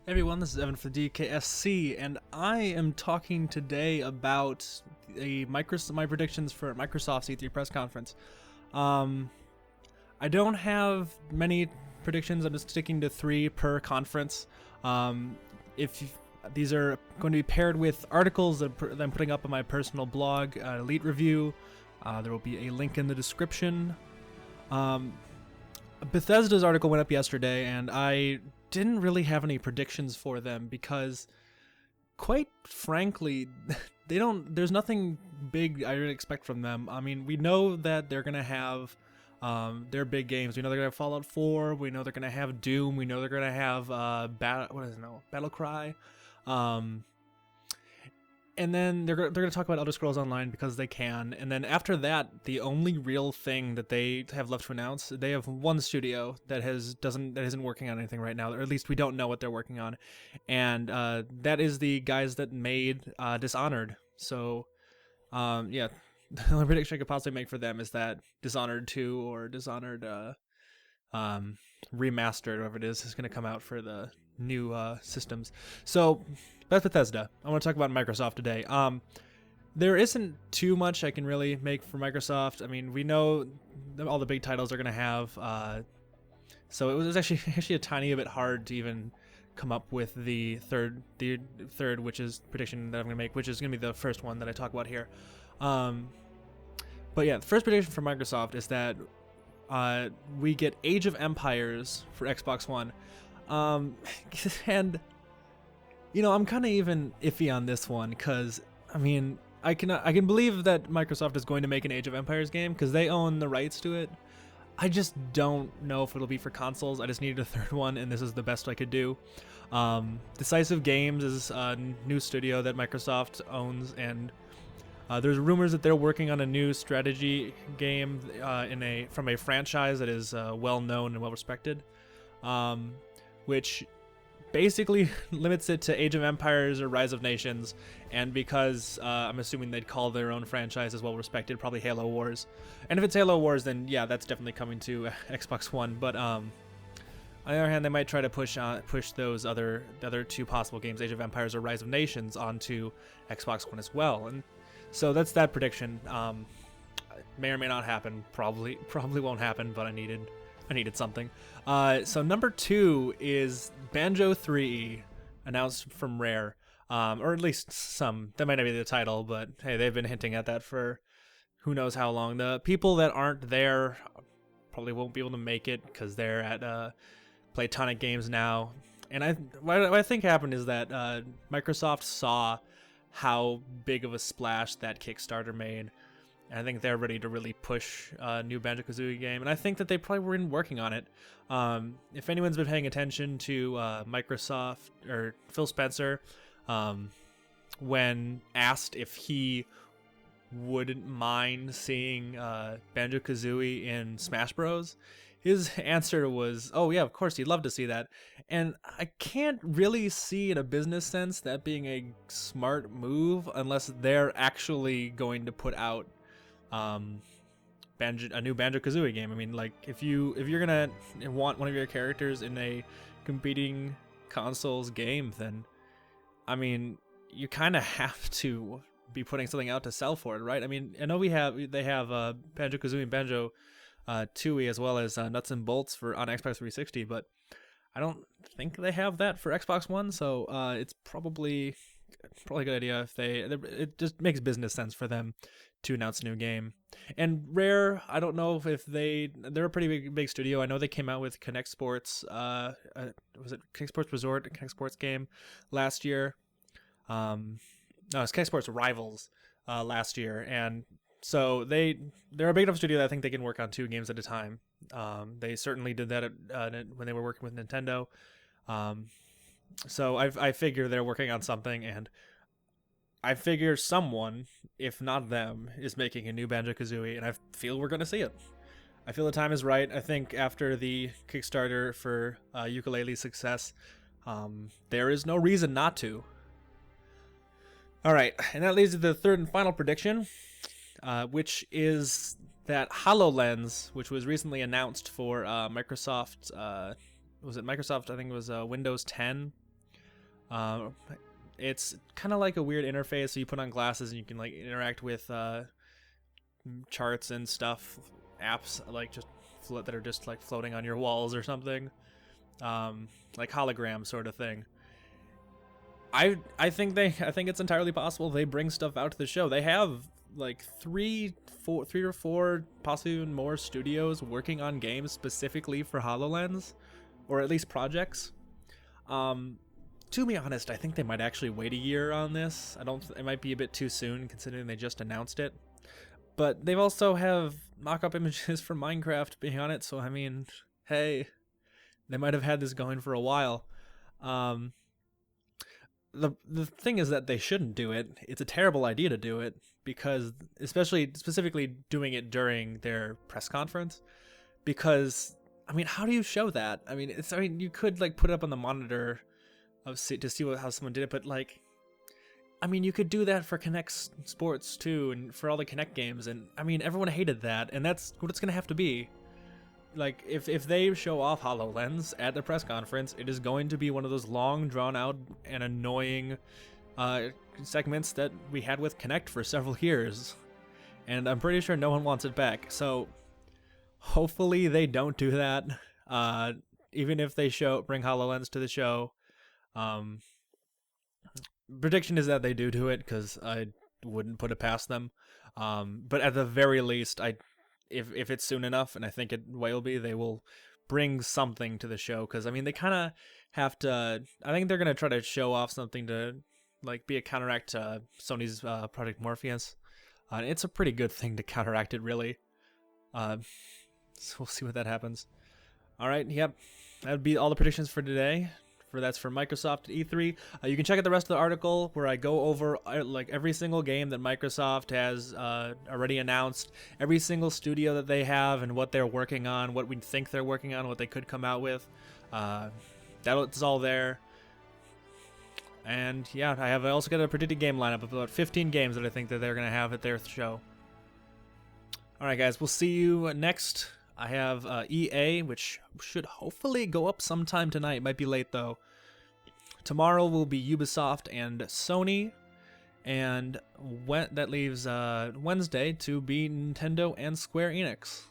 Hey everyone, this is Evan for DKSC, and I am talking today about my predictions for Microsoft's E3 press conference. I don't have many predictions. I'm just sticking to 3 per conference. If these are going to be paired with articles that I'm putting up on my personal blog, Elite Review. There will be a link in the description. Bethesda's article went up yesterday, and I didn't really have any predictions for them because, quite frankly, there's nothing big I really expect from them. I mean, we know that they're gonna have their big games. We know they're gonna have Fallout 4. We know they're gonna have Doom. We know they're gonna have Battle Cry. And then they're going to talk about Elder Scrolls Online because they can. And then after that, the only real thing that they have left to announce, they have one studio that isn't working on anything right now, or at least we don't know what they're working on, and that is the guys that made Dishonored. So, yeah, the only prediction I could possibly make for them is that Dishonored 2 or Dishonored Remastered, whatever it is going to come out for the new systems. So that's Bethesda. I want to talk about Microsoft today. There isn't too much I can really make for Microsoft. I mean, we know all the big titles are going to have, so it was actually a tiny bit hard to even come up with the third, which is prediction that I'm going to make, which is going to be the first one that I talk about here. But yeah, the first prediction for Microsoft is that we get Age of Empires for Xbox One. And you know, I'm kind of even iffy on this one because I mean, I can believe that Microsoft is going to make an Age of Empires game because they own the rights to it. I just don't know if it'll be for consoles. I just needed a third one, and this is the best I could do. Decisive Games is a new studio that Microsoft owns, and there's rumors that they're working on a new strategy game from a franchise that is well known and well respected, which basically limits it to Age of Empires or Rise of Nations, and because I'm assuming they'd call their own franchise as well respected, probably Halo Wars. And if it's Halo Wars, then yeah, that's definitely coming to Xbox One. But on the other hand, they might try to push those the other 2 possible games, Age of Empires or Rise of Nations, onto Xbox One as well. And so that's that prediction. May or may not happen. Probably won't happen. But I needed something. So number 2 is Banjo 3 announced from Rare, or at least some. That might not be the title, but hey, they've been hinting at that for who knows how long. The people that aren't there probably won't be able to make it because they're at Playtonic Games now. And what I think happened is that Microsoft saw how big of a splash that Kickstarter made, and I think they're ready to really push a new Banjo-Kazooie game, and I think that they probably were working on it. If anyone's been paying attention to Microsoft or Phil Spencer, when asked if he wouldn't mind seeing Banjo-Kazooie in Smash Bros., his answer was, oh yeah, of course, he'd love to see that. And I can't really see in a business sense that being a smart move unless they're actually going to put out a new Banjo-Kazooie game. I mean, like, if you're gonna want one of your characters in a competing consoles game, then I mean, you kind of have to be putting something out to sell for it, right? I mean, I know they have Banjo-Kazooie and Banjo Tooie as well as Nuts and Bolts on Xbox 360, but I don't think they have that for Xbox One. So it's probably a good idea if it just makes business sense for them to announce a new game. And Rare, I don't know if they're a pretty big studio. I know they came out with Connect Sports, was it Connect Sports Resort, Connect Sports game last year? No, it's Connect Sports Rivals last year, and so they're a big enough studio that I think they can work on 2 games at a time. They certainly did that when they were working with Nintendo. So I figure they're working on something, and I figure someone, if not them, is making a new Banjo-Kazooie, and I feel we're going to see it. I feel the time is right. I think after the Kickstarter for Yooka-Laylee's success, there is no reason not to. All right, and that leads to the third and final prediction, which is that HoloLens, which was recently announced for Microsoft, was it Microsoft? I think it was Windows 10. Um, it's kind of like a weird interface. So you put on glasses and you can like interact with charts and stuff, apps like just that are just like floating on your walls or something, like hologram sort of thing. I think it's entirely possible they bring stuff out to the show. They have like three or four, possibly even more studios working on games specifically for HoloLens, or at least projects. To be honest, I think they might actually wait a year on this. It might be a bit too soon considering they just announced it. But they've also have mock-up images for Minecraft being on it, so I mean, hey, they might have had this going for a while. The thing is that they shouldn't do it. It's a terrible idea to do it because, specifically doing it during their press conference, because I mean, how do you show that? I mean, you could like put it up on the monitor to see how someone did it, but like, I mean, you could do that for Kinect Sports too, and for all the Kinect games, and I mean, everyone hated that, and that's what it's gonna have to be. Like, if they show off HoloLens at the press conference, it is going to be one of those long, drawn-out, and annoying segments that we had with Kinect for several years. And I'm pretty sure no one wants it back. So, hopefully they don't do that. Even if they bring HoloLens to the show. Prediction is that they do it, because I wouldn't put it past them. But at the very least, if it's soon enough, and I think it will be, they will bring something to the show, because I mean, they kind of have to. I think they're gonna try to show off something to like be a counteract to Sony's Project Morpheus. It's a pretty good thing to counteract it, really. So we'll see what that happens. All right, yep, that would be all the predictions for today. That's for Microsoft E3. You can check out the rest of the article where I go over like every single game that Microsoft has already announced, every single studio that they have, and what they're working on, what we think they're working on, what they could come out with. That's all there. And yeah, I also got a predicted game lineup of about 15 games that I think that they're gonna have at their show. All right, guys, we'll see you next. I have EA, which should hopefully go up sometime tonight. Might be late, though. Tomorrow will be Ubisoft and Sony. And that leaves Wednesday to be Nintendo and Square Enix.